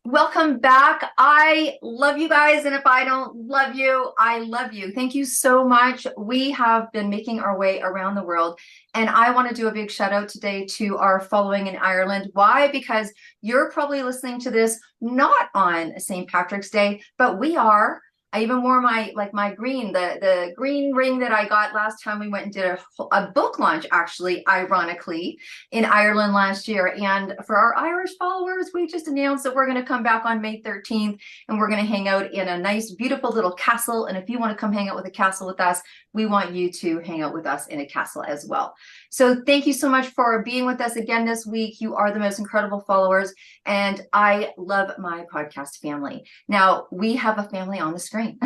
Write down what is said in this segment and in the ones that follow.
Welcome back. I love you guys. And if I don't love you, I love you. Thank you so much. We have been making our way around the world. And I want to do a big shout out today to our following in Ireland. Why? Because you're probably listening to this not on St. Patrick's Day, but we are. I even wore my green, the green ring that I got last time we went and did a book launch, actually, ironically, in Ireland last year. And for our Irish followers, we just announced that we're going to come back on May 13th and we're going to hang out in a nice, beautiful little castle. And if you want to come hang out with a castle with us, we want you to hang out with us in a castle as well. So thank you so much for being with us again this week. You are the most incredible followers, and I love my podcast family. Now, we have a family on the screen.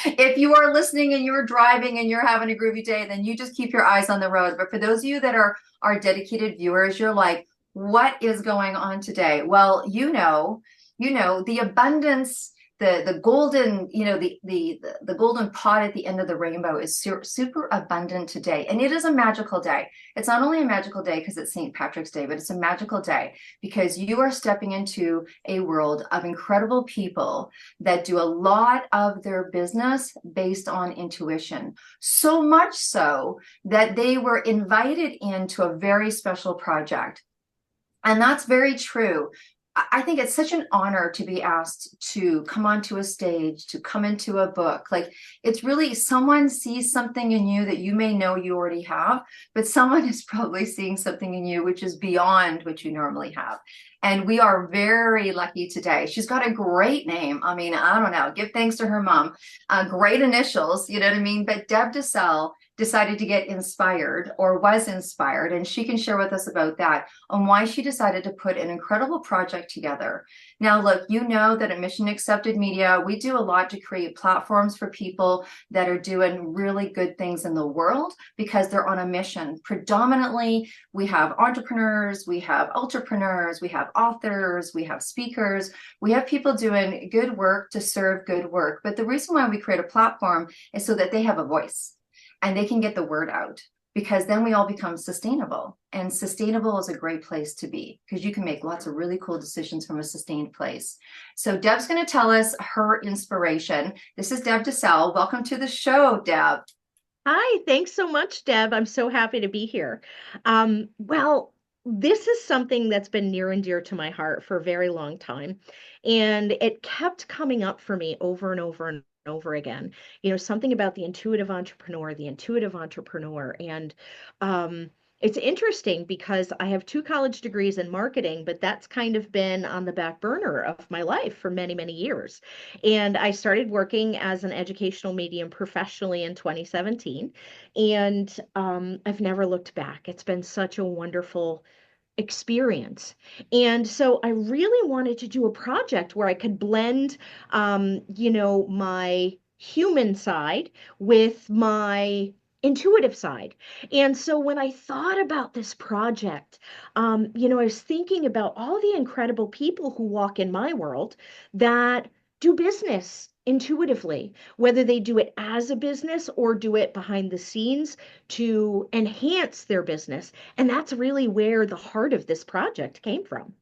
If you are listening and you're driving and you're having a groovy day, then you just keep your eyes on the road. But for those of you that are dedicated viewers, you're like, what is going on today? Well, the abundance, the golden, the golden pot at the end of the rainbow is super abundant today. And it is a magical day. It's not only a magical day because it's St. Patrick's Day, but it's a magical day because you are stepping into a world of incredible people that do a lot of their business based on intuition. So much so that they were invited into a very special project. And that's very true. I think it's such an honor to be asked to come onto a stage, to come into a book. Like, it's really someone sees something in you that you may know you already have, but someone is probably seeing something in you which is beyond what you normally have. And we are very lucky today. She's got a great name. I mean, I don't know, give thanks to her mom. Great initials, you know what I mean? But Deb DeSalle decided to get inspired or was inspired, and she can share with us about that on why she decided to put an incredible project together. Now, look, you know that at Mission Accepted Media, we do a lot to create platforms for people that are doing really good things in the world because they're on a mission. Predominantly, we have entrepreneurs, we have ultrapreneurs, we have authors, we have speakers, we have people doing good work to serve good work. But the reason why we create a platform is so that they have a voice and they can get the word out, because then we all become sustainable. And sustainable is a great place to be because you can make lots of really cool decisions from a sustained place. So Deb's going to tell us her inspiration. This is Deb DeSalle. Welcome to the show, Deb. Hi, thanks so much, Deb. I'm so happy to be here. This is something that's been near and dear to my heart for a very long time, and it kept coming up for me over and over and over again. Something about the intuitive entrepreneur, and it's interesting because I have two college degrees in marketing, but that's kind of been on the back burner of my life for many, many years. And I started working as an educational medium professionally in 2017. And I've never looked back. It's been such a wonderful experience. And so I really wanted to do a project where I could blend, my human side with my intuitive side. And so when I thought about this project, I was thinking about all the incredible people who walk in my world that do business intuitively, whether they do it as a business or do it behind the scenes to enhance their business. And that's really where the heart of this project came from.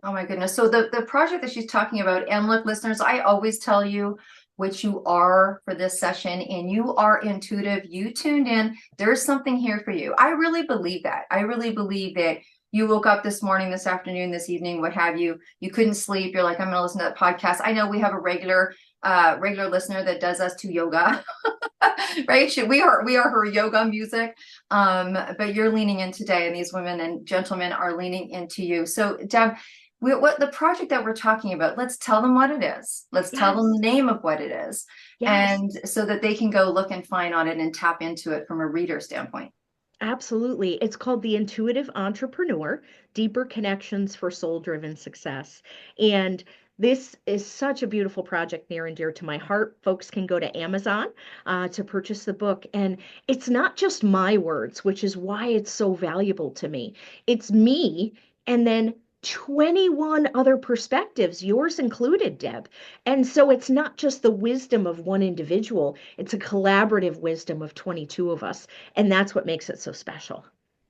Oh my goodness. So the project that she's talking about, and look, listeners, I always tell you what you are for this session, and you are intuitive. You tuned in. There's something here for you. I really believe that. I really believe that you woke up this morning, this afternoon, this evening, what have you. You couldn't sleep. You're like, I'm going to listen to that podcast. I know we have a regular listener that does us to yoga, right? We are her yoga music. But you're leaning in today, and these women and gentlemen are leaning into you. So, Deb, what the project that we're talking about, let's tell them what it is. Let's tell them the Yes, name of what it is, yes. and so that they can go look and find on it and tap into it from a reader standpoint. Absolutely. It's called The Intuitive Entrepreneur, Deeper Connections for Soul-Driven Success. And this is such a beautiful project near and dear to my heart. Folks can go to Amazon to purchase the book. And it's not just my words, which is why it's so valuable to me. It's me and then 21 other perspectives, yours included, Deb. And so it's not just the wisdom of one individual, it's a collaborative wisdom of 22 of us. And that's what makes it so special.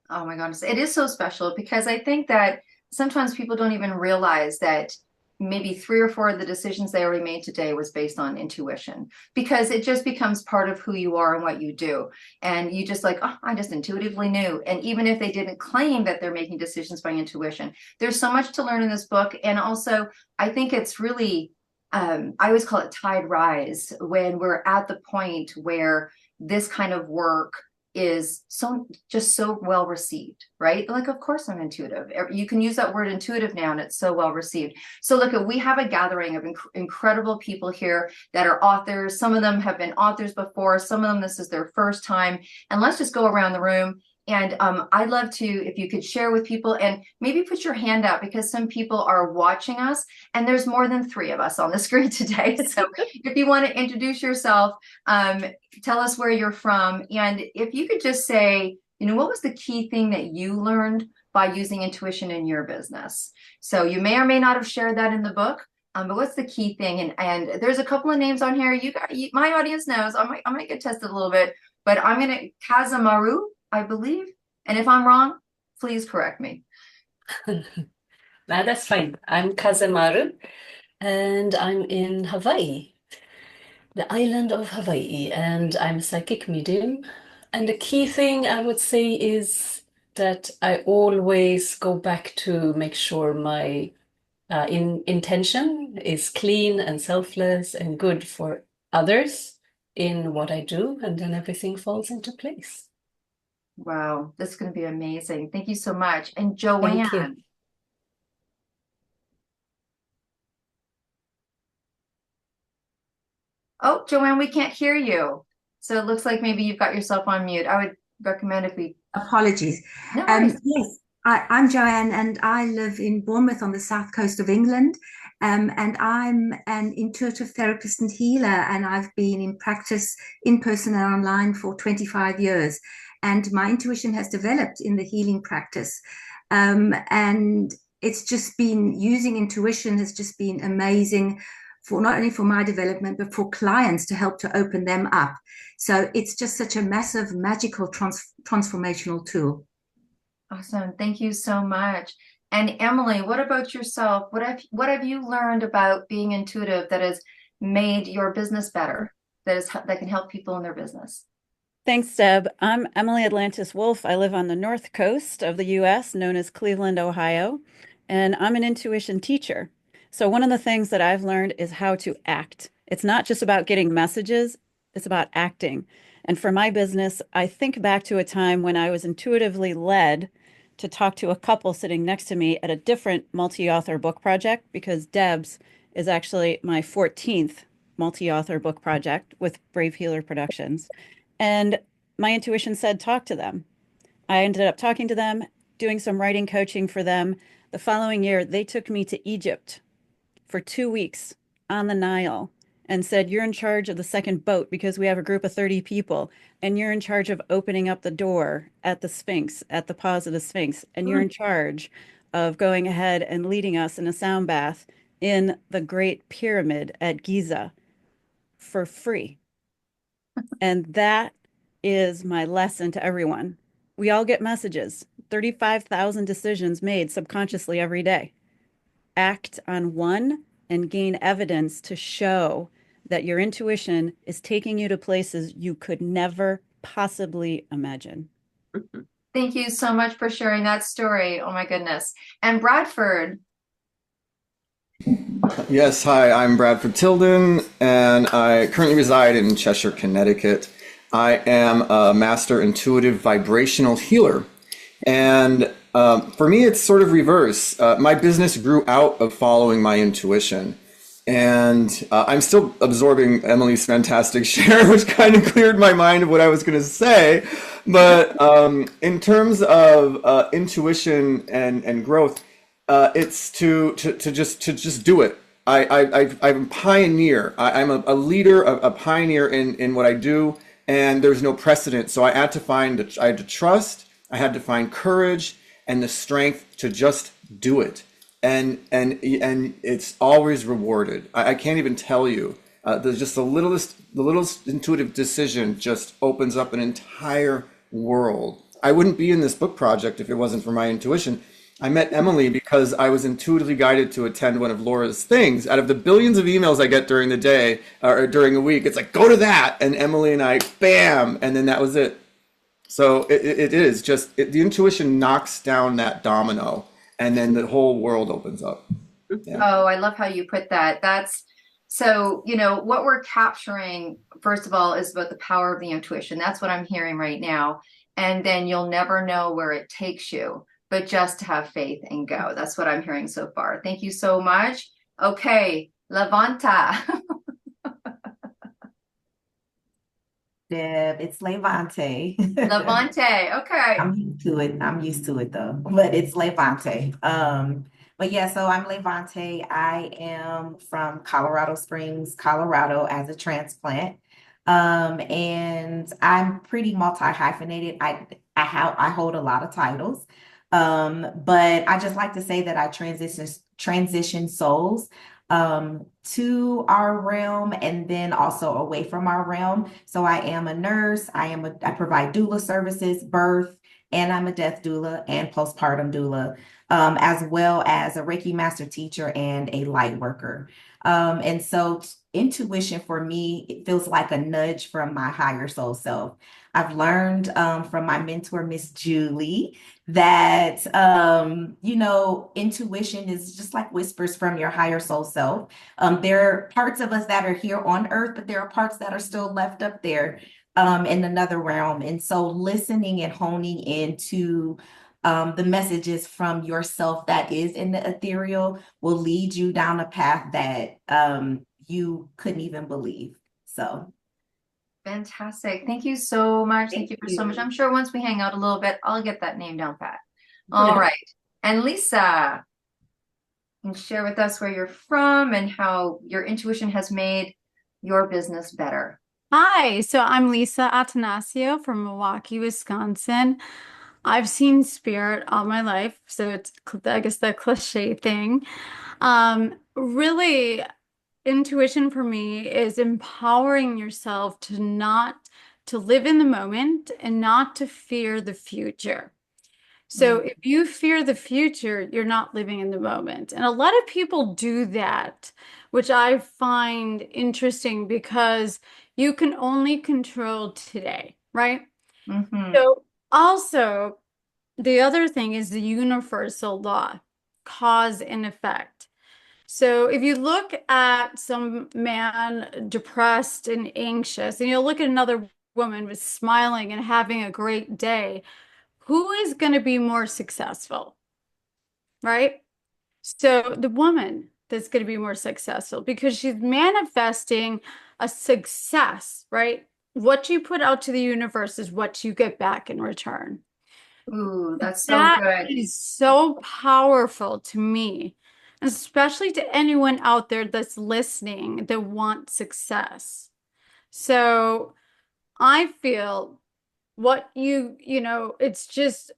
Oh my goodness, it is so special because I think that sometimes people don't even realize that maybe 3 or 4 of the decisions they already made today was based on intuition, because it just becomes part of who you are and what you do. And you just like, oh, I just intuitively knew. And even if they didn't claim that they're making decisions by intuition, there's so much to learn in this book. And also, I think it's really, I always call it tide rise, when we're at the point where this kind of work is so well received, right? Like, of course I'm intuitive. You can use that word intuitive now, and it's so well received. So look, we have a gathering of incredible people here that are authors. Some of them have been authors before. Some of them, this is their first time. And let's just go around the room. And I'd love to, if you could share with people and maybe put your hand out, because some people are watching us and there's more than 3 of us on the screen today. So if you want to introduce yourself, tell us where you're from. And if you could just say, what was the key thing that you learned by using intuition in your business? So you may or may not have shared that in the book. But what's the key thing? And there's a couple of names on here. My audience knows. I might get tested a little bit, but I'm going to Kazamaru, I believe. And if I'm wrong, please correct me. No, that's fine. I'm Kazemaru, and I'm in Hawaii, the island of Hawaii, and I'm a psychic medium. And the key thing I would say is that I always go back to make sure my intention is clean and selfless and good for others in what I do, and then everything falls into place. Wow, this is going to be amazing. Thank you so much. And Thank you. Joanne. Oh, Joanne, we can't hear you. So it looks like maybe you've got yourself on mute. I would recommend if we... Apologies. No worries. Yes, I'm Joanne, and I live in Bournemouth on the south coast of England. And I'm an intuitive therapist and healer, and I've been in practice in person and online for 25 years. And my intuition has developed in the healing practice. And it's just been, using intuition has just been amazing, for not only for my development, but for clients, to help to open them up. So it's just such a massive, magical, transformational tool. Awesome. Thank you so much. And Emily, what about yourself? What have you learned about being intuitive that has made your business better, that can help people in their business? Thanks, Deb. I'm Emily Atlantis Wolf. I live on the north coast of the U.S., known as Cleveland, Ohio, and I'm an intuition teacher. So one of the things that I've learned is how to act. It's not just about getting messages, it's about acting. And for my business, I think back to a time when I was intuitively led to talk to a couple sitting next to me at a different multi-author book project, because Deb's is actually my 14th multi-author book project with Brave Healer Productions. And my intuition said, talk to them. I ended up talking to them, doing some writing coaching for them. The following year, they took me to Egypt for 2 weeks on the Nile and said, you're in charge of the second boat, because we have a group of 30 people, and you're in charge of opening up the door at the Sphinx, at the paws of the Sphinx, and you're in charge of going ahead and leading us in a sound bath in the Great Pyramid at Giza for free. And that is my lesson to everyone. We all get messages, 35,000 decisions made subconsciously every day. Act on one and gain evidence to show that your intuition is taking you to places you could never possibly imagine. Thank you so much for sharing that story. Oh my goodness. And Bradford. Yes, hi, I'm Bradford Tilden, and I currently reside in Cheshire, Connecticut. I am a master intuitive vibrational healer. And for me, it's sort of reverse. My business grew out of following my intuition. And I'm still absorbing Emily's fantastic share, which kind of cleared my mind of what I was going to say. But in terms of intuition and growth, it's to just do it. I'm a pioneer. I'm a leader, a pioneer in what I do, and there's no precedent. So I had to trust, I had to find courage and the strength to just do it. And it's always rewarded. I can't even tell you. There's just the littlest intuitive decision just opens up an entire world. I wouldn't be in this book project if it wasn't for my intuition. I met Emily because I was intuitively guided to attend one of Laura's things. Out of the billions of emails I get during the day or during a week, it's like, go to that. And Emily and I, bam. And then that was it. So it is just, the intuition knocks down that domino and then the whole world opens up. Yeah. Oh, I love how you put that. That's so, what we're capturing, first of all, is about the power of the intuition. That's what I'm hearing right now. And then you'll never know where it takes you, but just to have faith and go. That's what I'm hearing so far. Thank you so much. Okay, Levanta. Deb, it's Levante. Levante. Okay. I'm used to it. I'm used to it though, but it's Levante. But yeah, so I'm Levante. I am from Colorado Springs, Colorado as a transplant. And I'm pretty multi-hyphenated. I hold a lot of titles. But I just like to say that I transition souls to our realm and then also away from our realm. So I am a nurse. I provide doula services, birth, and I'm a death doula and postpartum doula, as well as a Reiki master teacher and a light worker. And so intuition for me, it feels like a nudge from my higher soul self. I've learned from my mentor, Miss Julie, that intuition is just like whispers from your higher soul self. There are parts of us that are here on earth, but there are parts that are still left up there in another realm. And so listening and honing into the messages from yourself that is in the ethereal will lead you down a path that you couldn't even believe. So Fantastic. Thank you so much. Thank you for so much. I'm sure once we hang out a little bit, I'll get that name down pat. All right. And Lisa, can share with us where you're from and how your intuition has made your business better. Hi, so I'm Lisa Atanasio from Milwaukee, Wisconsin. I've seen spirit all my life, so it's, I guess, the cliche thing. Really, intuition for me is empowering yourself to live in the moment and not to fear the future. So if you fear the future, you're not living in the moment. And a lot of people do that, which I find interesting because you can only control today, right? So also, the other thing is the universal law, cause and effect. So if you look at some man depressed and anxious, and you look at another woman with smiling and having a great day, who is going to be more successful, right? So the woman that's going to be more successful because she's manifesting a success, right? What you put out to the universe is what you get back in return. Ooh, that's so That good. is so powerful to me, especially to anyone out there that's listening that wants success. So I feel it's just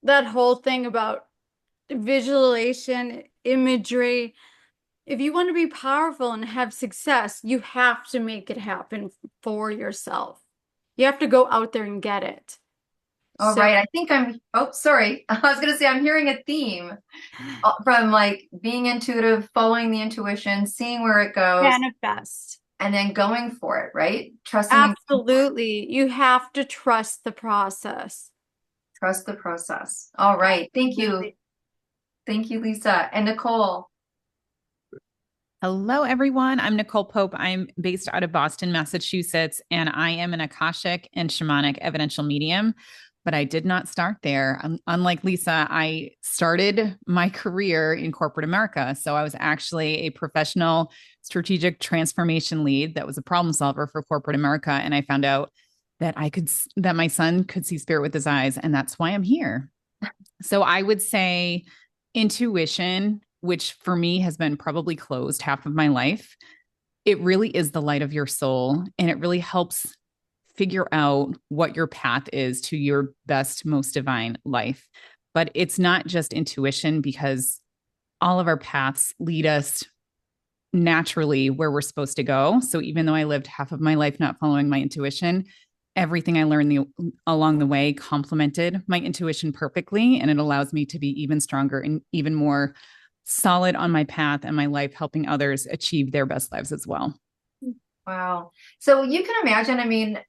that whole thing about visualization, imagery. If you want to be powerful and have success, you have to make it happen for yourself. You have to go out there and get it. All right. I think sorry. I was going to say, I'm hearing a theme from like being intuitive, following the intuition, seeing where it goes. Manifest. And then going for it, right? Trusting. Absolutely. You have to trust the process. Trust the process. All right. Thank you. Thank you, Lisa. And Nicole. Hello, everyone. I'm Nicole Pope. I'm based out of Boston, Massachusetts, and I am an Akashic and shamanic evidential medium. But I did not start there. Unlike Lisa, I started my career in corporate America. So I was actually a professional strategic transformation lead that was a problem solver for corporate America. And I found out that that my son could see spirit with his eyes. And that's why I'm here. So I would say intuition, which for me has been probably closed half of my life. It really is the light of your soul. And it really helps figure out what your path is to your best, most divine life. But it's not just intuition, because all of our paths lead us naturally where we're supposed to go. So even though I lived half of my life not following my intuition, everything I learned along the way complemented my intuition perfectly. And it allows me to be even stronger and even more solid on my path and my life, helping others achieve their best lives as well. Wow. So you can imagine, I mean,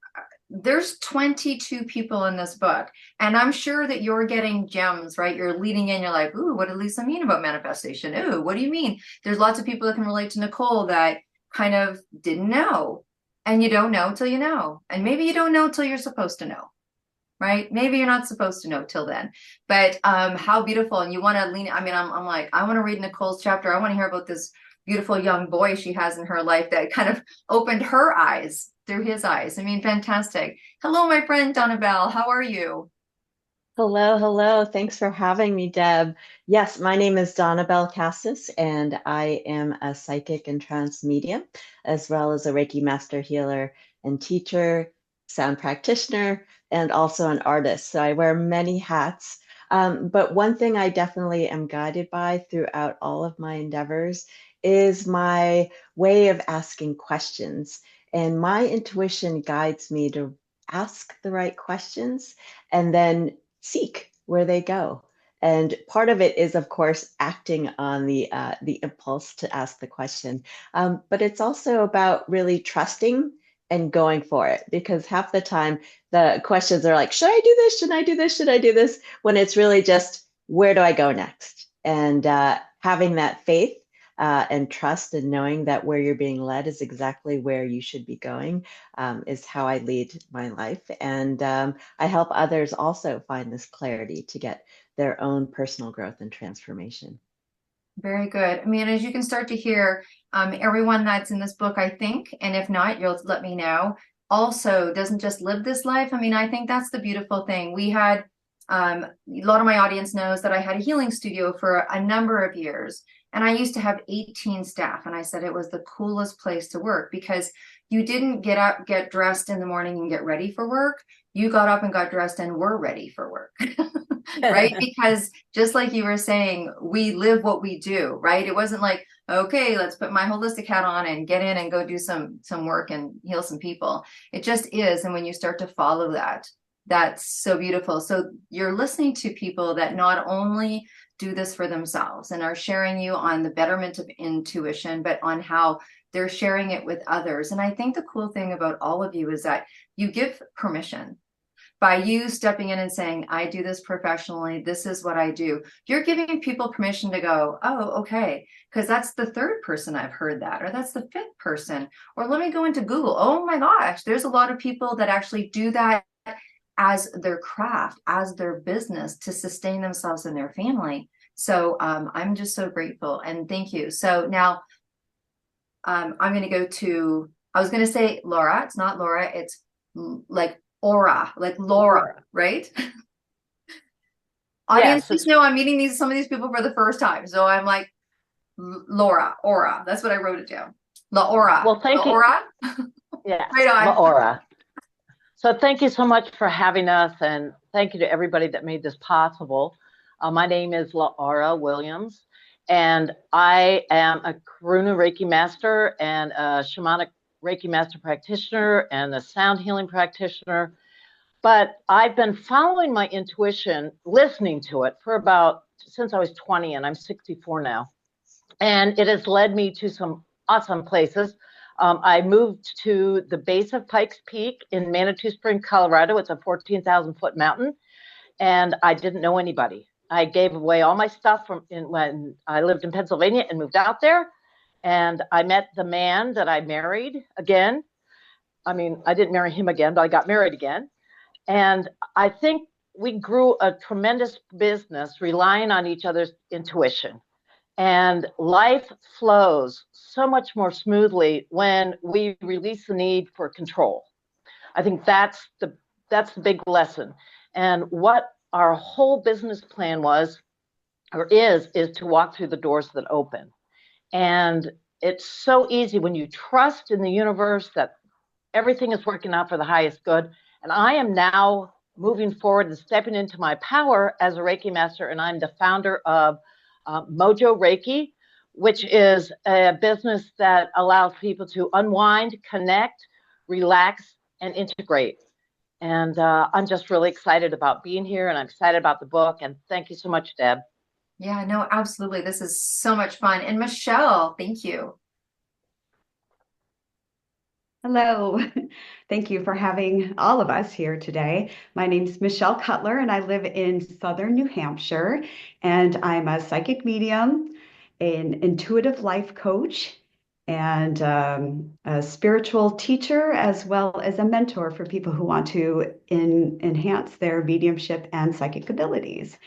there's 22 people in this book, and I'm sure that you're getting gems, right? You're leading in, you're like, ooh, what did Lisa mean about manifestation? Ooh, what do you mean? There's lots of people that can relate to Nicole that kind of didn't know. And you don't know till you know. And maybe you don't know till you're supposed to know, right? Maybe you're not supposed to know till then. But how beautiful. And you want to lean, I mean, I'm like, I want to read Nicole's chapter. I want to hear about this beautiful young boy she has in her life that kind of opened her eyes through his eyes. I mean, fantastic. Hello, my friend Donabelle. How are you? Hello, hello. Thanks for having me, Deb. Yes, my name is Donna Bell Cassis, and I am a psychic and trance medium, as well as a Reiki master healer and teacher, sound practitioner, and also an artist. So I wear many hats. But one thing I definitely am guided by throughout all of my endeavors is my way of asking questions. And my intuition guides me to ask the right questions and then seek where they go. And part of it is, of course, acting on the impulse to ask the question. But it's also about really trusting and going for it, because half the time the questions are like, should I do this? Should I do this? Should I do this? When it's really just, where do I go next? And having that faith and trust and knowing that where you're being led is exactly where you should be going is how I lead my life. And I help others also find this clarity to get their own personal growth and transformation. Very good. I mean, as you can start to hear, everyone that's in this book, I think, and if not, you'll let me know, also doesn't just live this life. I mean, I think that's the beautiful thing. We had, a lot of my audience knows that I had a healing studio for a number of years, and I used to have 18 staff, and I said it was the coolest place to work because you didn't get up, get dressed in the morning and get ready for work. You got up and got dressed and were ready for work. Right? Because just like you were saying, we live what we do, right? It wasn't like, okay, let's put my holistic hat on and get in and go do some work and heal some people. It just is. And when you start to follow that, that's so beautiful. So you're listening to people that not only do this for themselves and are sharing you on the betterment of intuition, but on how they're sharing it with others. And I think the cool thing about all of you is that you give permission. By you stepping in and saying, I do this professionally, this is what I do, you're giving people permission to go, oh, okay, because that's the third person I've heard that, or that's the fifth person, or let me go into Google. Oh my gosh, there's a lot of people that actually do that as their craft, as their business to sustain themselves and their family. So I'm just so grateful and thank you. So now I'm going to go to, I was going to say Laura. It's not Laura. It's like Aura, like Laura, right? Audience, just know I'm meeting some of these people for the first time. So I'm like, Laura, Aura. That's what I wrote it down. La Aura. Well, thank you. Aura? Yeah, right on. La Aura. So thank you so much for having us, and thank you to everybody that made this possible. My name is La Aura Williams, and I am a Karuna Reiki Master and a Shamanic Reiki Master Practitioner and a sound healing practitioner. But I've been following my intuition, listening to it for since I was 20, and I'm 64 now. And it has led me to some awesome places. I moved to the base of Pikes Peak in Manitou Springs, Colorado. It's a 14,000 foot mountain. And I didn't know anybody. I gave away all my stuff when I lived in Pennsylvania and moved out there. And I met the man that I married again. I mean, I didn't marry him again, but I got married again. And I think we grew a tremendous business relying on each other's intuition. And life flows so much more smoothly when we release the need for control. I think that's the big lesson. And what our whole business plan was, or is to walk through the doors that open. And it's so easy when you trust in the universe that everything is working out for the highest good. And I am now moving forward and stepping into my power as a Reiki master. And I'm the founder of Mojo Reiki, which is a business that allows people to unwind, connect, relax, and integrate. And I'm just really excited about being here, and I'm excited about the book. And thank you so much, Deb. Yeah, no, absolutely. This is so much fun. And Michelle, thank you. Hello. Thank you for having all of us here today. My name is Michelle Cutler, and I live in southern New Hampshire. And I'm a psychic medium, an intuitive life coach, and a spiritual teacher, as well as a mentor for people who want to enhance their mediumship and psychic abilities.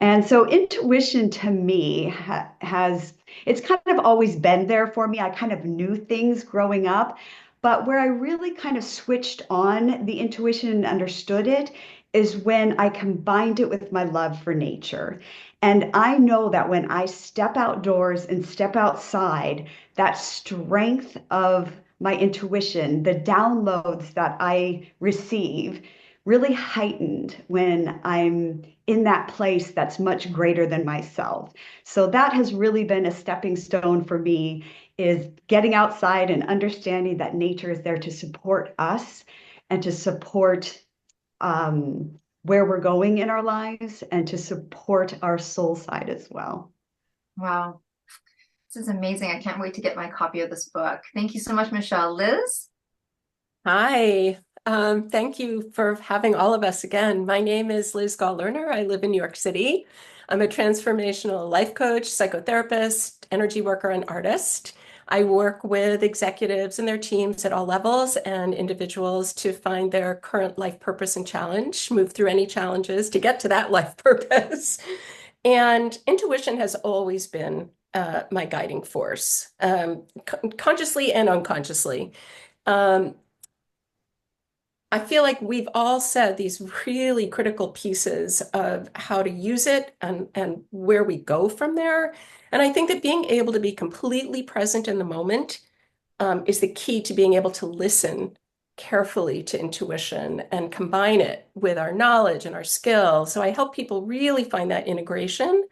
And so intuition to me has, it's kind of always been there for me. I kind of knew things growing up, but where I really kind of switched on the intuition and understood it is when I combined it with my love for nature. And I know that when I step outdoors and step outside, that strength of my intuition, the downloads that I receive, really heightened when I'm in that place that's much greater than myself. So that has really been a stepping stone for me, is getting outside and understanding that nature is there to support us and to support where we're going in our lives and to support our soul side as well. Wow. This is amazing. I can't wait to get my copy of this book. Thank you so much, Michelle. Liz? Hi. Thank you for having all of us again. My name is Liz Gall-Lerner. I live in New York City. I'm a transformational life coach, psychotherapist, energy worker, and artist. I work with executives and their teams at all levels and individuals to find their current life purpose and challenge, move through any challenges to get to that life purpose. And intuition has always been my guiding force, consciously and unconsciously. I feel like we've all said these really critical pieces of how to use it and where we go from there. And I think that being able to be completely present in the moment is the key to being able to listen carefully to intuition and combine it with our knowledge and our skill. So I help people really find that integration,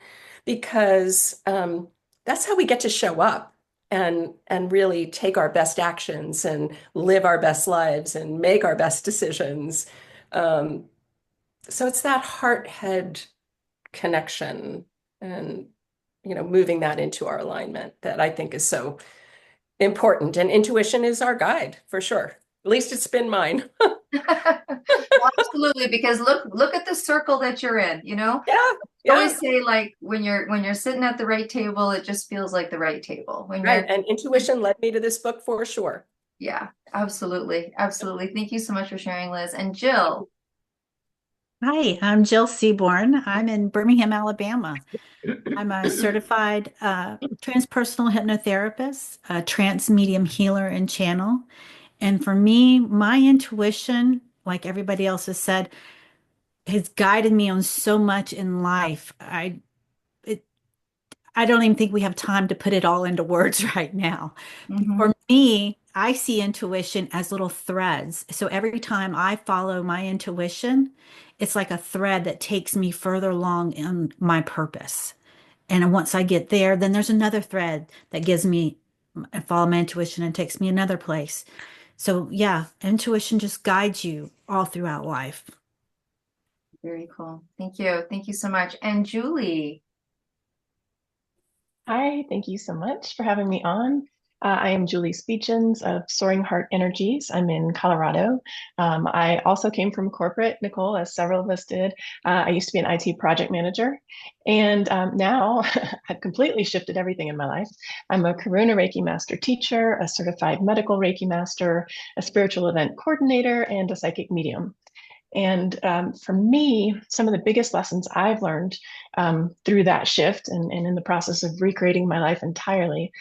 because that's how we get to show up and really take our best actions and live our best lives and make our best decisions. So it's that heart-head connection and, moving that into our alignment that I think is so important. And intuition is our guide for sure. At least it's been mine. Well, absolutely, because look at the circle that you're in, Yeah. I always say, like, when you're sitting at the right table, it just feels like the right table. Right. And intuition led me to this book for sure. Yeah, absolutely. Absolutely. Thank you so much for sharing, Liz. And Jill. Hi, I'm Jill Seaborn. I'm in Birmingham, Alabama. I'm a certified transpersonal hypnotherapist, a trance medium healer and channel. And for me, my intuition, like everybody else has said, has guided me on so much in life. I don't even think we have time to put it all into words right now. For me, I see intuition as little threads. So every time I follow my intuition, it's like a thread that takes me further along in my purpose. And once I get there, then there's another thread that gives me, I follow my intuition and takes me another place. So yeah, intuition just guides you all throughout life. Very cool. Thank you. Thank you so much. And Julie. Hi, thank you so much for having me on. I am Julie Speechens of Soaring Heart Energies. I'm in Colorado. I also came from corporate, Nicole, as several of us did. I used to be an IT project manager, and now I've completely shifted everything in my life. I'm a Karuna Reiki Master teacher, a certified medical Reiki Master, a spiritual event coordinator, and a psychic medium. And for me, some of the biggest lessons I've learned through that shift and in the process of recreating my life entirely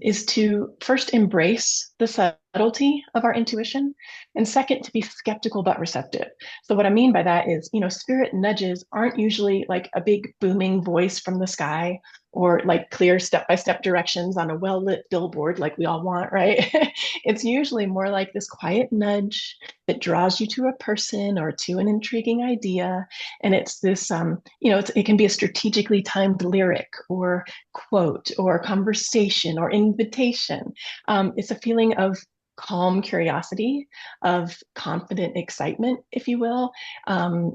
is to first embrace the subtlety of our intuition, and second, to be skeptical but receptive. So what I mean by that is, spirit nudges aren't usually like a big booming voice from the sky or like clear step-by-step directions on a well-lit billboard like we all want, right? It's usually more like this quiet nudge that draws you to a person or to an intriguing idea. And it's this, it can be a strategically timed lyric or quote or conversation or invitation. It's a feeling of calm curiosity, of confident excitement, if you will.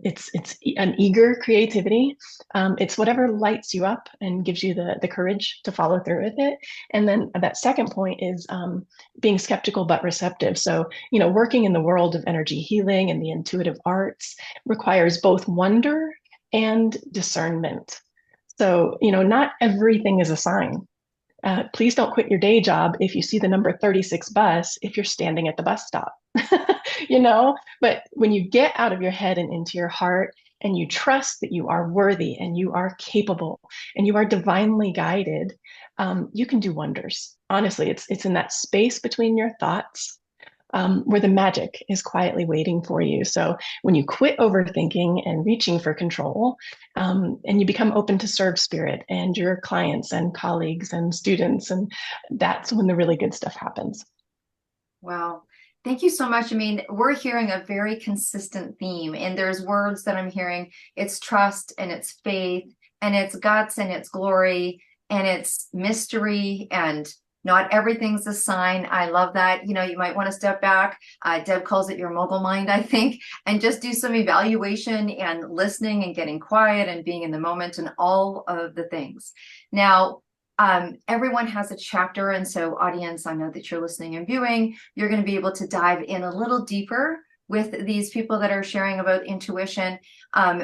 It's an eager creativity. It's whatever lights you up and gives you the courage to follow through with it. And then that second point is being skeptical but receptive. So, working in the world of energy healing and the intuitive arts requires both wonder and discernment. So, not everything is a sign. Please don't quit your day job if you see the number 36 bus if you're standing at the bus stop. But when you get out of your head and into your heart and you trust that you are worthy and you are capable and you are divinely guided, you can do wonders. Honestly, it's in that space between your thoughts where the magic is quietly waiting for you. So when you quit overthinking and reaching for control, and you become open to serve spirit and your clients and colleagues and students, and that's when the really good stuff happens. Wow. Thank you so much. I mean, we're hearing a very consistent theme, and there's words that I'm hearing. It's trust and it's faith and it's guts and it's glory and it's mystery, and not everything's a sign. I love that. You might want to step back. Deb calls it your mobile mind, I think, and just do some evaluation and listening and getting quiet and being in the moment and all of the things. Now, everyone has a chapter. And so audience, I know that you're listening and viewing, you're going to be able to dive in a little deeper with these people that are sharing about intuition,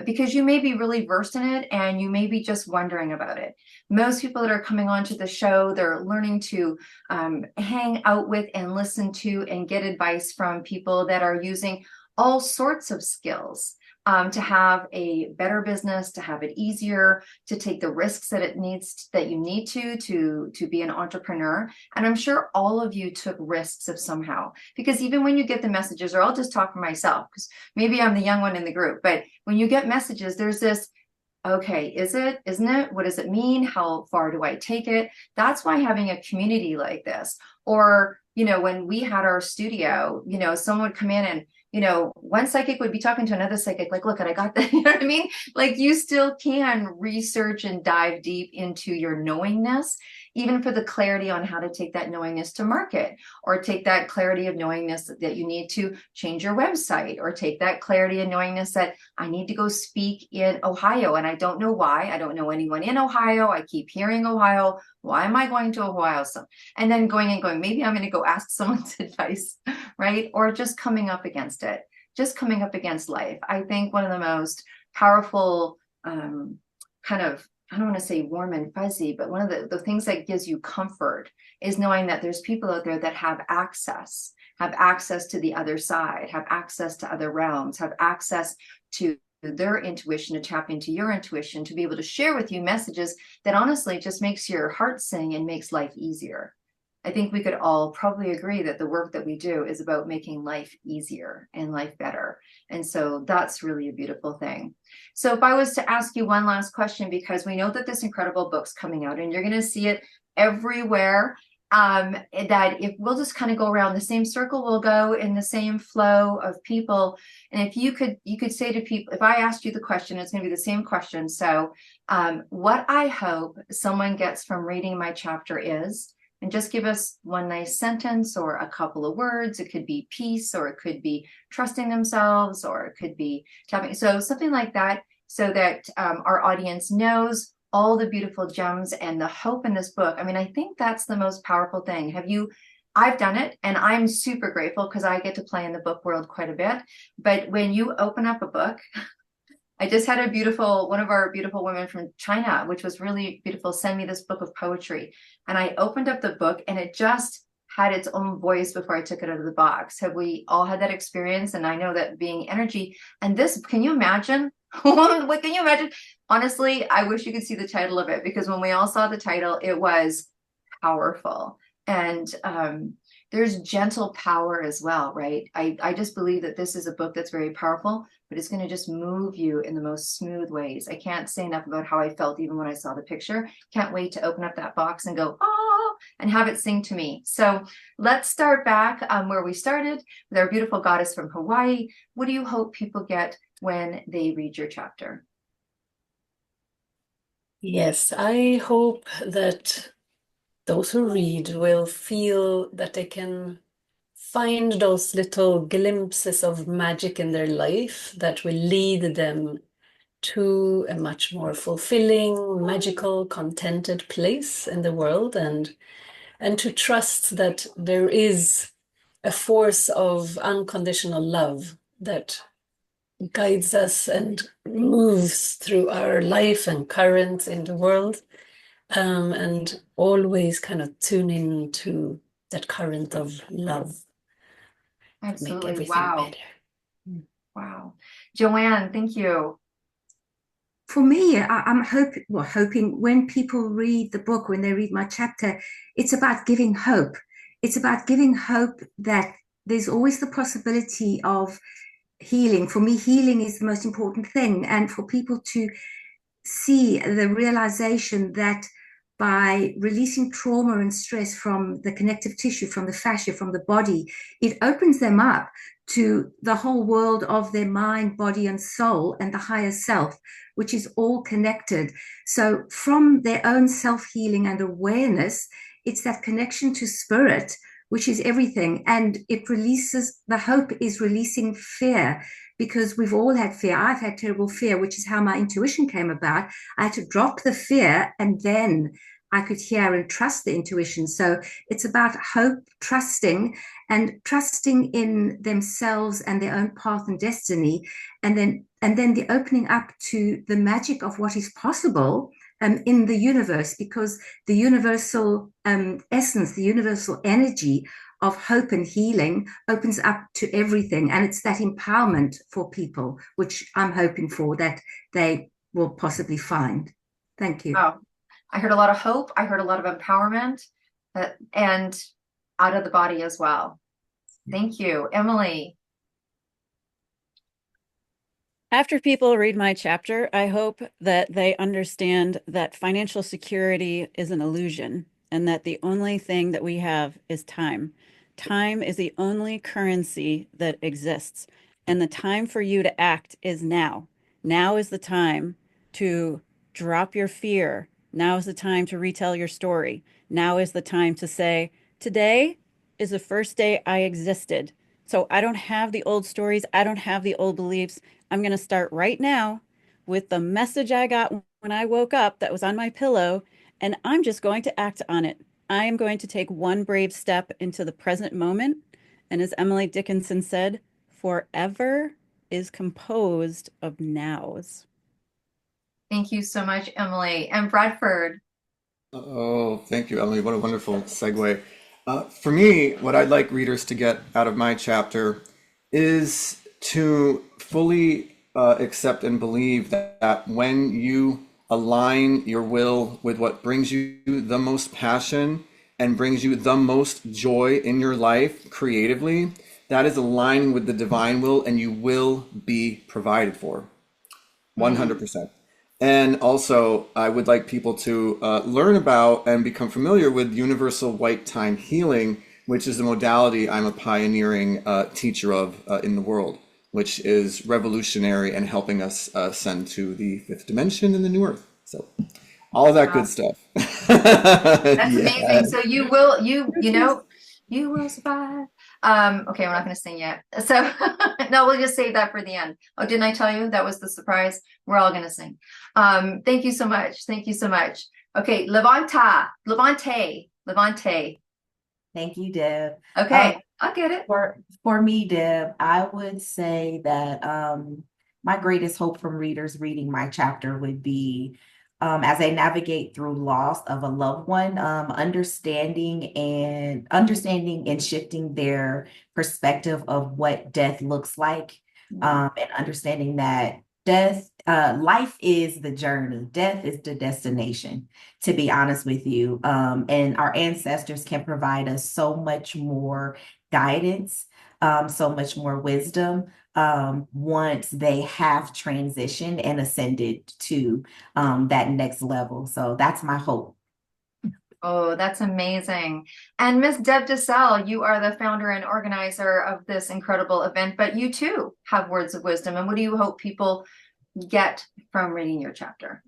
because you may be really versed in it and you may be just wondering about it. Most people that are coming onto the show, they're learning to hang out with and listen to and get advice from people that are using all sorts of skills to have a better business, to have it easier, to take the risks that you need to be an entrepreneur. And I'm sure all of you took risks of somehow, because even when you get the messages, or I'll just talk for myself, because maybe I'm the young one in the group, but when you get messages, there's this, okay, isn't it? What does it mean? How far do I take it? That's why having a community like this, or, when we had our studio, someone would come in and, one psychic would be talking to another psychic, like, look, I got that, you know what I mean? Like, you still can research and dive deep into your knowingness, even for the clarity on how to take that knowingness to market, or take that clarity of knowingness that you need to change your website, or take that clarity and knowingness that I need to go speak in Ohio. And I don't know why. I don't know anyone in Ohio. I keep hearing Ohio. Why am I going to Ohio? And then going, maybe I'm going to go ask someone's advice, right? Or just coming up against it, just coming up against life. I think one of the most powerful kind of, I don't want to say warm and fuzzy, but one of the things that gives you comfort is knowing that there's people out there that have access to the other side, have access to other realms, have access to their intuition, to tap into your intuition, to be able to share with you messages that honestly just makes your heart sing and makes life easier. I think we could all probably agree that the work that we do is about making life easier and life better. And so that's really a beautiful thing. So if I was to ask you one last question, because we know that this incredible book's coming out and you're going to see it everywhere, that if we'll just kind of go around the same circle, we'll go in the same flow of people. And if you could say to people, if I asked you the question, it's going to be the same question. So what I hope someone gets from reading my chapter is, and just give us one nice sentence or a couple of words. It could be peace, or it could be trusting themselves, or it could be tapping. So something like that, so that our audience knows all the beautiful gems and the hope in this book. I mean, I think that's the most powerful thing. I've done it, and I'm super grateful because I get to play in the book world quite a bit. But when you open up a book, I just had one of our beautiful women from China, which was really beautiful, send me this book of poetry. And I opened up the book and it just had its own voice before I took it out of the box. Have we all had that experience? And I know that being energy, and this, can you imagine? What can you imagine? Honestly, I wish you could see the title of it, because when we all saw the title, it was powerful. And there's gentle power as well, right? I just believe that this is a book that's very powerful, but it's going to just move you in the most smooth ways. I can't say enough about how I felt even when I saw the picture. Can't wait to open up that box and go, oh, and have it sing to me. So let's start back where we started with our beautiful goddess from Hawaii. What do you hope people get when they read your chapter? Yes, I hope that those who read will feel that they can find those little glimpses of magic in their life that will lead them to a much more fulfilling, magical, contented place in the world, and to trust that there is a force of unconditional love that guides us and moves through our life and currents in the world, and always kind of tune in to that current of love to make Absolutely. everything Wow. better. Wow. Joanne, thank you. For me, I'm hoping when people read the book, when they read my chapter, it's about giving hope. It's about giving hope that there's always the possibility of healing. For me, healing is the most important thing. And for people to see the realization that by releasing trauma and stress from the connective tissue, from the fascia, from the body, it opens them up to the whole world of their mind, body, and soul, and the higher self, which is all connected. So, from their own self healing and awareness, it's that connection to spirit, which is everything. And it releases, the hope is releasing fear, because we've all had fear. I've had terrible fear, which is how my intuition came about. I had to drop the fear, and then I could hear and trust the intuition. So it's about hope, trusting, and trusting in themselves and their own path and destiny, and then the opening up to the magic of what is possible in the universe, because the universal essence, the universal energy of hope and healing opens up to everything. And it's that empowerment for people, which I'm hoping for, that they will possibly find. Thank you. Oh, I heard a lot of hope. I heard a lot of empowerment, and out of the body as well. Thank you. Emily. After people read my chapter, I hope that they understand that financial security is an illusion and that the only thing that we have is time. Time is the only currency that exists, and the time for you to act is now. Now is the time to drop your fear. Now is the time to retell your story. Now is the time to say, today is the first day I existed. So I don't have the old stories. I don't have the old beliefs. I'm going to start right now with the message I got when I woke up that was on my pillow, and I'm just going to act on it. I am going to take one brave step into the present moment. And as Emily Dickinson said, forever is composed of nows. Thank you so much, Emily. And Bradford. Oh, thank you, Emily. What a wonderful segue. For me, what I'd like readers to get out of my chapter is to fully accept and believe that when you align your will with what brings you the most passion and brings you the most joy in your life creatively, that is aligning with the divine will, and you will be provided for 100%. And also, I would like people to learn about and become familiar with universal white time healing, which is a modality I'm a pioneering teacher of in the world, which is revolutionary and helping us ascend to the fifth dimension in the new earth. So all of that good stuff. That's amazing. So you will, you will survive. Okay, we're not going to sing yet. So no, we'll just save that for the end. Oh, didn't I tell you that was the surprise? We're all going to sing. Thank you so much. Thank you so much. Okay, Levante. Thank you, Deb. Okay, I'll get it. For me, Deb, I would say that my greatest hope from readers reading my chapter would be, as they navigate through loss of a loved one, understanding and shifting their perspective of what death looks like, and understanding that life is the journey, death is the destination, to be honest with you. And our ancestors can provide us so much more guidance, so much more wisdom, once they have transitioned and ascended to that next level. So that's my hope. Oh, that's amazing. And Miss Deb DeSalle, you are the founder and organizer of this incredible event, but you too have words of wisdom. And what do you hope people get from reading your chapter?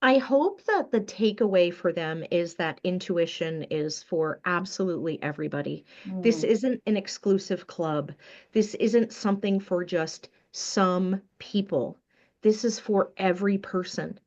I hope that the takeaway for them is that intuition is for absolutely everybody. This isn't an exclusive club. This isn't something for just some people. This is for every person.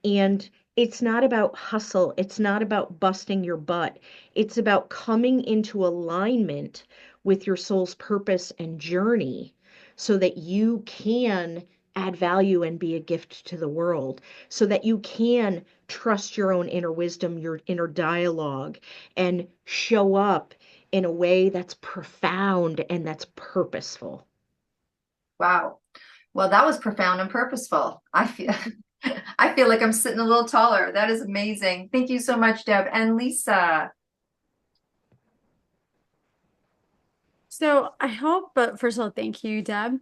And it's not about hustle. It's not about busting your butt. It's about coming into alignment with your soul's purpose and journey so that you can add value and be a gift to the world, so that you can trust your own inner wisdom, your inner dialogue, and show up in a way that's profound and that's purposeful. Wow. Well, that was profound and purposeful. I feel like I'm sitting a little taller. That is amazing. Thank you so much, Deb. And Lisa. So I hope, but first of all, thank you, Deb.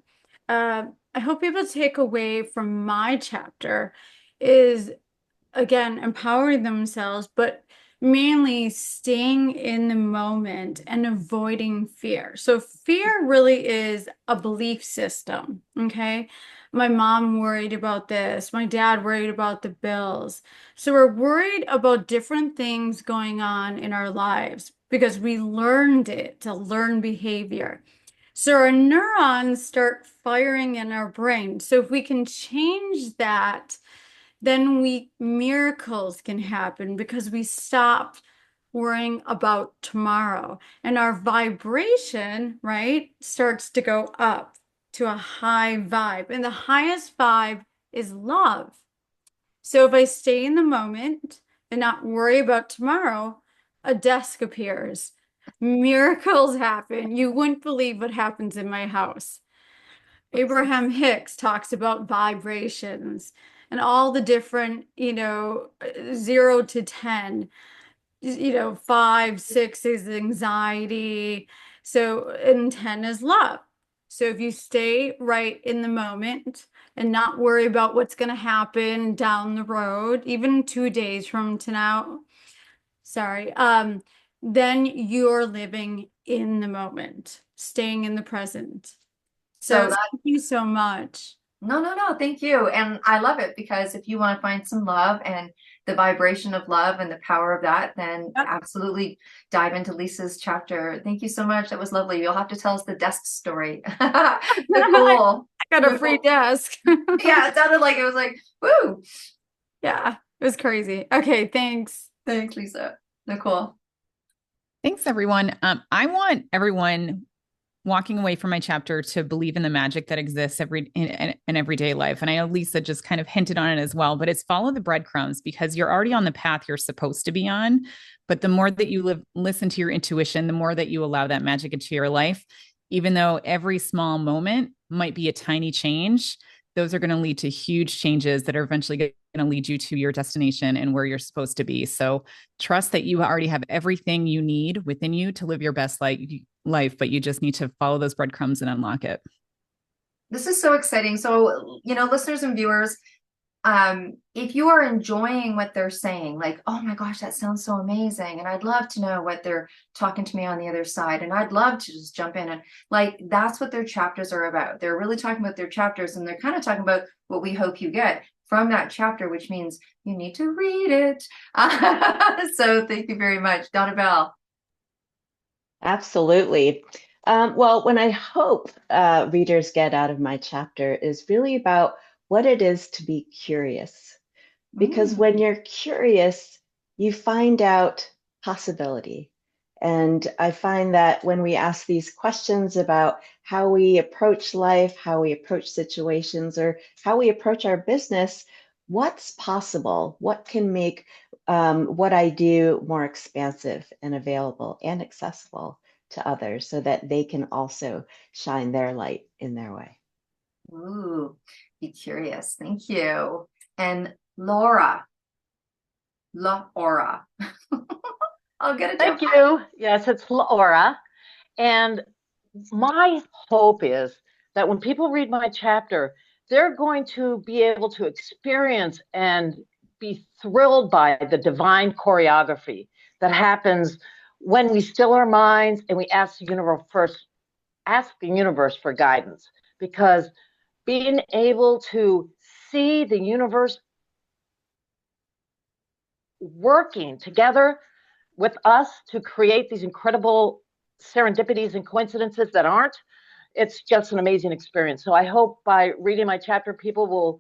I hope people take away from my chapter is, again, empowering themselves, but mainly staying in the moment and avoiding fear. So fear really is a belief system, okay? My mom worried about this. My dad worried about the bills. So we're worried about different things going on in our lives because we learned it to learn behavior. So our neurons start firing in our brain. So if we can change that, then miracles can happen because we stop worrying about tomorrow and our vibration, right, starts to go up to a high vibe. And the highest vibe is love. So if I stay in the moment and not worry about tomorrow, a desk appears. Miracles happen. You wouldn't believe what happens in my house. Abraham Hicks talks about vibrations and all the different, 0 to 10, 5, 6 is anxiety. So, and 10 is love. So if you stay right in the moment and not worry about what's going to happen down the road, even 2 days from to now, then you're living in the moment, staying in the present. So thank you so much. No. Thank you. And I love it because if you want to find some love and the vibration of love and the power of that, then absolutely dive into Lisa's chapter. Thank you so much. That was lovely. You'll have to tell us the desk story. Nicole. I got a free desk. Yeah, it sounded like it was like, woo. Yeah, it was crazy. Okay, thanks. Thanks, Lisa. Nicole. Thanks, everyone. I want everyone walking away from my chapter to believe in the magic that exists in everyday life. And I know Lisa just kind of hinted on it as well, but it's follow the breadcrumbs because you're already on the path you're supposed to be on. But the more that you listen to your intuition, the more that you allow that magic into your life, even though every small moment might be a tiny change, those are going to lead to huge changes that are eventually going to lead you to your destination and where you're supposed to be. So trust that you already have everything you need within you to live your best life, but you just need to follow those breadcrumbs and unlock it. This is so exciting. So, listeners and viewers, if you are enjoying what they're saying, like, oh my gosh, that sounds so amazing. And I'd love to know what they're talking to me on the other side. And I'd love to just jump in and that's what their chapters are about. They're really talking about their chapters and they're kind of talking about what we hope you get from that chapter, which means you need to read it. So thank you very much. Donna Bell. Absolutely. Well, when I hope readers get out of my chapter is really about what it is to be curious. Because when you're curious, you find out possibility. And I find that when we ask these questions about how we approach life, how we approach situations, or how we approach our business, what's possible? What can make what I do more expansive and available and accessible to others so that they can also shine their light in their way? Ooh, be curious. Thank you. And Laura. I'll get it. Thank you. Yes, it's Laura. And my hope is that when people read my chapter, they're going to be able to experience and be thrilled by the divine choreography that happens when we still our minds and we ask the universe for guidance. Because being able to see the universe working together with us to create these incredible serendipities and coincidences that aren't. It's just an amazing experience. So I hope by reading my chapter, people will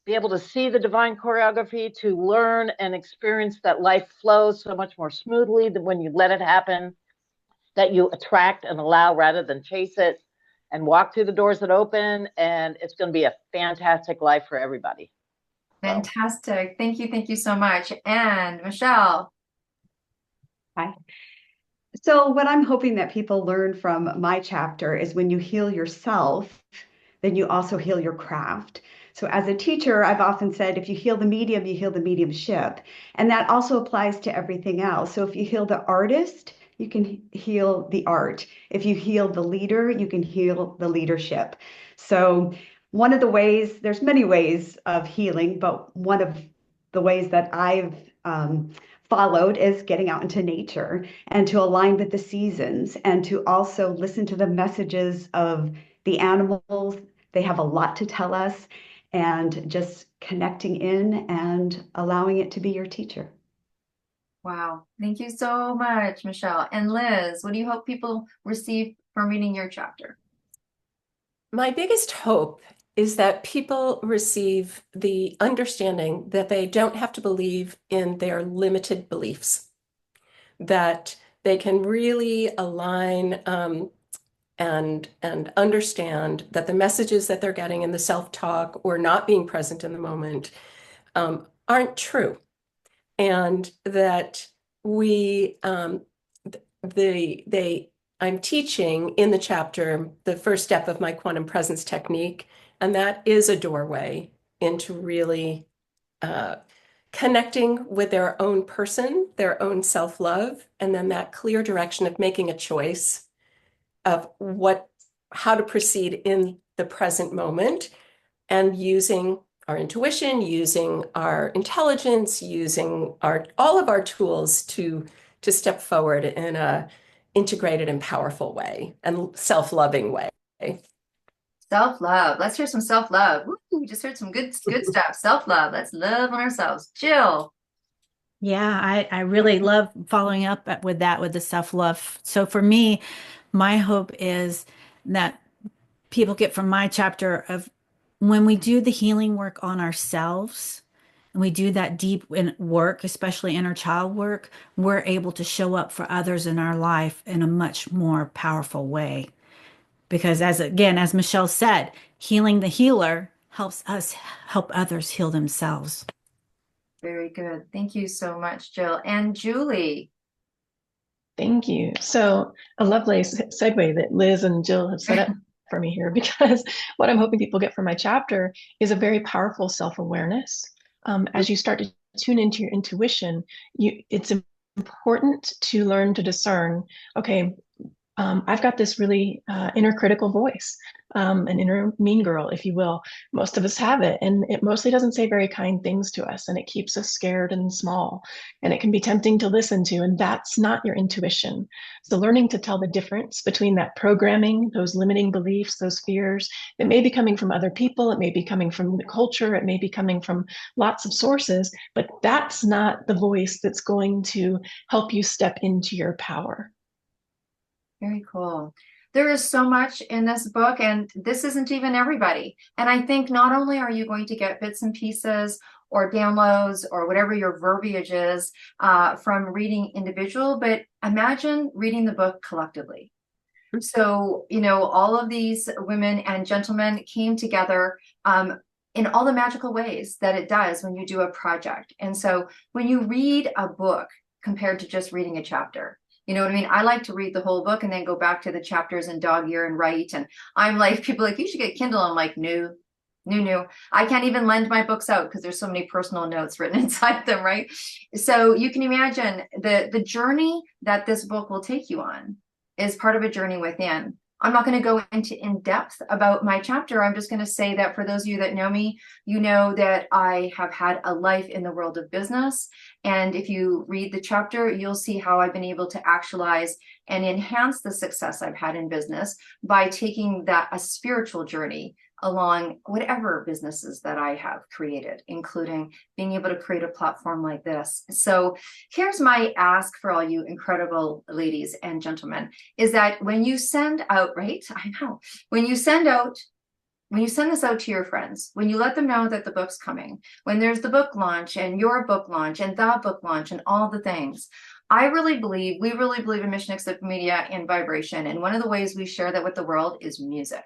be able to see the divine choreography, to learn and experience that life flows so much more smoothly than when you let it happen, that you attract and allow rather than chase it, and walk through the doors that open. And it's going to be a fantastic life for everybody. Fantastic. Thank you. Thank you so much. And Michelle. Hi. So what I'm hoping that people learn from my chapter is when you heal yourself, then you also heal your craft. So as a teacher, I've often said, if you heal the medium, you heal the mediumship. And that also applies to everything else. So if you heal the artist, you can heal the art. If you heal the leader, you can heal the leadership. So one of the ways, there's many ways of healing, but one of the ways that I've followed is getting out into nature and to align with the seasons and to also listen to the messages of the animals. They have a lot to tell us, and just connecting in and allowing it to be your teacher. Wow. Thank you so much, Michelle. And Liz, what do you hope people receive from reading your chapter? My biggest hope is that people receive the understanding that they don't have to believe in their limited beliefs, that they can really align and understand that the messages that they're getting in the self-talk or not being present in the moment aren't true, and that I'm teaching in the chapter the first step of my quantum presence technique, and that is a doorway into really connecting with their own person, their own self-love, and then that clear direction of making a choice of how to proceed in the present moment, and using our intuition, using our intelligence, using all of our tools to step forward in a integrated and powerful way and self-loving way. Self-love. Let's hear some self-love. We just heard some good stuff. Self-love. Let's love on ourselves. Jill. Yeah, I really love following up with that, with the self-love. So for me, my hope is that people get from my chapter of when we do the healing work on ourselves, and we do that deep work, especially inner child work, we're able to show up for others in our life in a much more powerful way. Because as Michelle said, healing the healer helps us help others heal themselves. Very good. Thank you so much, Jill. And Julie. Thank you. So a lovely segue that Liz and Jill have set up for me here, because what I'm hoping people get from my chapter is a very powerful self-awareness. As you start to tune into your intuition, it's important to learn to discern, okay, I've got this really inner critical voice, an inner mean girl, if you will. Most of us have it, and it mostly doesn't say very kind things to us, and it keeps us scared and small, and it can be tempting to listen to, and that's not your intuition. So learning to tell the difference between that programming, those limiting beliefs, those fears, it may be coming from other people, it may be coming from the culture, it may be coming from lots of sources, but that's not the voice that's going to help you step into your power. Very cool. There is so much in this book, and this isn't even everybody. And I think not only are you going to get bits and pieces or downloads or whatever your verbiage is from reading individual, but imagine reading the book collectively. So, all of these women and gentlemen came together in all the magical ways that it does when you do a project. And so when you read a book compared to just reading a chapter, you know what I mean? I like to read the whole book and then go back to the chapters in dog ear and write. And I'm like, people are like, you should get Kindle. I'm like, no. I can't even lend my books out because there's so many personal notes written inside them, right? So you can imagine the journey that this book will take you on is part of a journey within. I'm not going to go into in depth about my chapter. I'm just going to say that for those of you that know me, you know that I have had a life in the world of business. And if you read the chapter, you'll see how I've been able to actualize and enhance the success I've had in business by taking a spiritual journey along whatever businesses that I have created, including being able to create a platform like this. So here's my ask for all you incredible ladies and gentlemen, is that when you send out, right? I know, when you send this out to your friends, when you let them know that the book's coming, when there's the book launch and your book launch and the book launch and all the things, we really believe in Mission Accept Media and vibration. And one of the ways we share that with the world is music.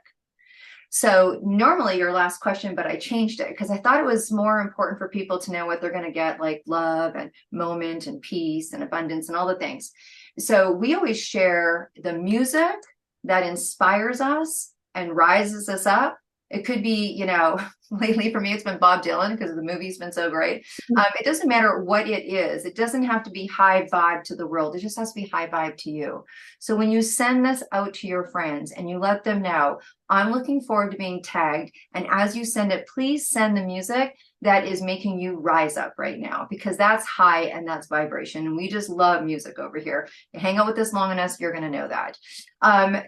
So normally your last question, but I changed it because I thought it was more important for people to know what they're going to get, like love and moment and peace and abundance and all the things. So we always share the music that inspires us and rises us up. It could be, you know, lately for me, it's been Bob Dylan because the movie's been so great. It doesn't matter what it is. It doesn't have to be high vibe to the world. It just has to be high vibe to you. So when you send this out to your friends and you let them know, I'm looking forward to being tagged. And as you send it, please send the music that is making you rise up right now, because that's high and that's vibration. And we just love music over here. You hang out with us long enough, you're going to know that.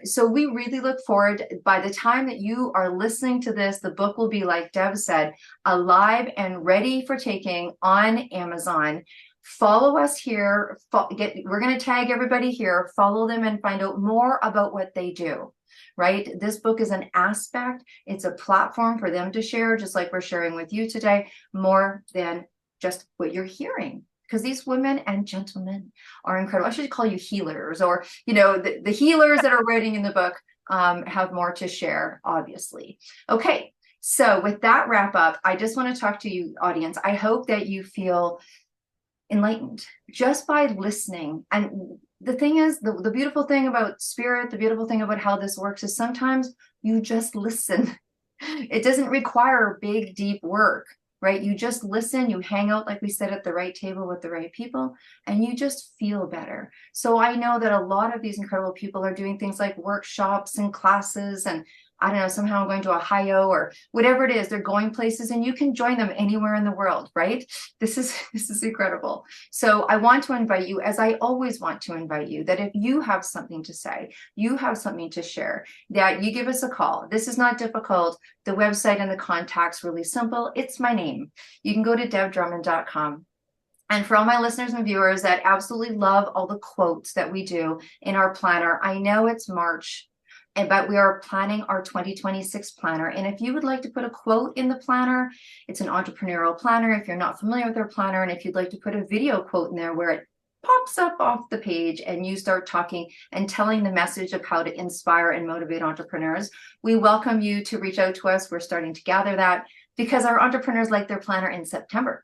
So we really look forward. By the time that you are listening to this, the book will be, like Deb said, alive and ready for taking on Amazon. Follow us here. We're going to tag everybody here. Follow them and find out more about what they do. Right? This book is an aspect. It's a platform for them to share, just like we're sharing with you today, more than just what you're hearing. Because these women and gentlemen are incredible. I should call you healers, or, you know, the healers that are writing in the book have more to share, obviously. Okay. So with that wrap up, I just want to talk to you, audience. I hope that you feel enlightened just by listening. And the thing is, the beautiful thing about spirit, the beautiful thing about how this works is sometimes you just listen. It doesn't require big, deep work, right? You just listen, you hang out, like we said, at the right table with the right people, and you just feel better. So I know that a lot of these incredible people are doing things like workshops and classes, and I don't know, somehow I'm going to Ohio or whatever it is. They're going places, and you can join them anywhere in the world, right? This is incredible. So I want to invite you, as I always want to invite you, that if you have something to say, you have something to share, that you give us a call. This is not difficult. The website and the contact's really simple. It's my name. You can go to debdrummond.com. And for all my listeners and viewers that absolutely love all the quotes that we do in our planner, I know it's March, but we are planning our 2026 planner. And if you would like to put a quote in the planner, it's an entrepreneurial planner. If you're not familiar with our planner, and if you'd like to put a video quote in there where it pops up off the page and you start talking and telling the message of how to inspire and motivate entrepreneurs, we welcome you to reach out to us. We're starting to gather that, because our entrepreneurs like their planner in September.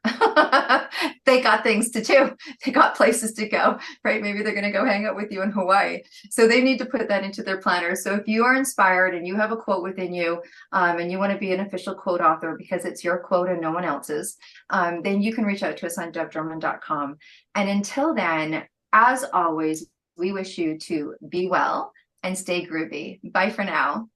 They got things to do. They got places to go, right? Maybe they're going to go hang out with you in Hawaii. So they need to put that into their planner. So if you are inspired and you have a quote within you, and you want to be an official quote author because it's your quote and no one else's, then you can reach out to us on debdrummond.com. And until then, as always, we wish you to be well and stay groovy. Bye for now.